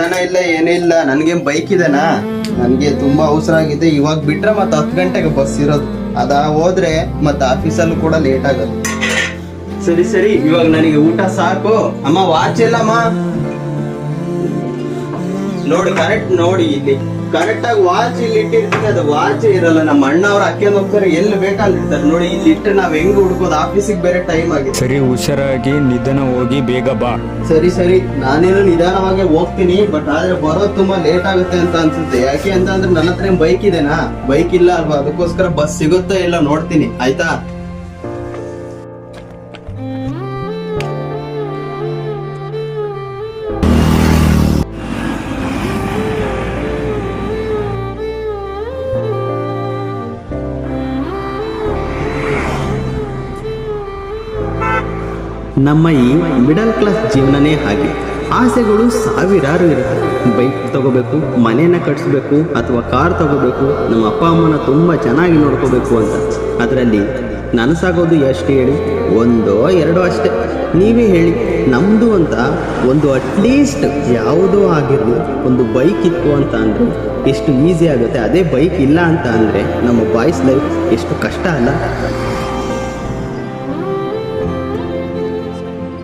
ಇಲ್ಲ ಏನಿಲ್ಲ, ನನ್ಗೇನ್ ಬೈಕ್ ಇದೆನಾ? ನನ್ಗೆ ತುಂಬಾ ಅವಸರ ಆಗಿದೆ. ಇವಾಗ ಬಿಟ್ರೆ ಮತ್ತೆ 10 ಗಂಟೆಗೆ ಬಸ್ ಇರೋದು. ಹೋದ್ರೆ ಮತ್ತೆ ಆಫೀಸಲ್ಲೂ ಕೂಡ ಲೇಟ್ ಆಗೋದು. ಸರಿ ಸರಿ, ಇವಾಗ ನನಗೆ ಊಟ ಸಾಕು. ಅಮ್ಮ ವಾಚ್ ಇಲ್ಲಮ್ಮ, ನೋಡಿ ಕರೆಕ್ಟ್ ನೋಡಿ, ಇಲ್ಲಿ ಕರೆಕ್ಟ್ ಆಗಿ ವಾಚ್ ಇಲ್ಲಿ ಇಟ್ಟಿರ್ತೀನಿ, ಅದು ವಾಚ್ ಇರಲ್ಲ. ನಮ್ಮ ಅಣ್ಣ ಅವ್ರು ಹಾಕ್ಯಂಡ್ ಹೋಗ್ತಾರೆ, ಎಲ್ಲಿ ಬೇಕಲ್ಲಿ ಇರ್ತಾರೆ. ನೋಡಿ ಇಲ್ಲಿ ಇಟ್ಟು ನಾವ್ ಹೆಂಗ್ ಹುಡ್ಕೋದು? ಆಫೀಸಿಗೆ ಬೇರೆ ಟೈಮ್ ಆಗಿದೆ. ಸರಿ, ಹುಷಾರಾಗಿ ನಿಧಾನ ಹೋಗಿ ಬೇಗ ಬಾ. ಸರಿ ಸರಿ, ನಾನೇನು ನಿಧಾನವಾಗಿ ಹೋಗ್ತೀನಿ, ಬಟ್ ಆದ್ರೆ ಬರೋದು ತುಂಬಾ ಲೇಟ್ ಆಗುತ್ತೆ ಅಂತ ಅನ್ಸುತ್ತೆ. ಯಾಕೆ ಅಂತ ಅಂದ್ರೆ ನನ್ನ ಹತ್ರ ಬೈಕ್ ಇದೆನಾ? ಬೈಕ್ ಇಲ್ಲ ಅಲ್ವಾ, ಅದಕ್ಕೋಸ್ಕರ ಬಸ್ ಸಿಗುತ್ತೋ ಇಲ್ಲ ನೋಡ್ತೀನಿ, ಆಯ್ತಾ? ನಮ್ಮ ಈ ಮಿಡಲ್ ಕ್ಲಾಸ್ ಜೀವನನೇ ಹಾಗೆ. ಆಸೆಗಳು ಸಾವಿರಾರು ಇರುತ್ತೆ. ಬೈಕ್ ತಗೋಬೇಕು, ಮನೇನ ಕಟ್ಸ್ಬೇಕು, ಅಥವಾ ಕಾರ್ ತಗೋಬೇಕು, ನಮ್ಮ ಅಪ್ಪ ಅಮ್ಮನ ತುಂಬ ಚೆನ್ನಾಗಿ ನೋಡ್ಕೋಬೇಕು ಅಂತ. ಅದರಲ್ಲಿ ನನಸಾಗೋದು ಎಷ್ಟು ಹೇಳಿ? 1-2 ಅಷ್ಟೇ. ನೀವೇ ಹೇಳಿ, ನಮ್ಮದು ಅಂತ ಒಂದು ಅಟ್ಲೀಸ್ಟ್ ಯಾವುದೋ ಆಗಿರಲಿ ಒಂದು ಬೈಕ್ ಇತ್ತು ಅಂತ ಅಂದರೆ ಎಷ್ಟು ಈಸಿ ಆಗುತ್ತೆ. ಅದೇ ಬೈಕ್ ಇಲ್ಲ ಅಂತ ಅಂದರೆ ನಮ್ಮ ಬಾಯ್ಸ್ ಲೈಫ್ ಎಷ್ಟು ಕಷ್ಟ ಅಲ್ಲ?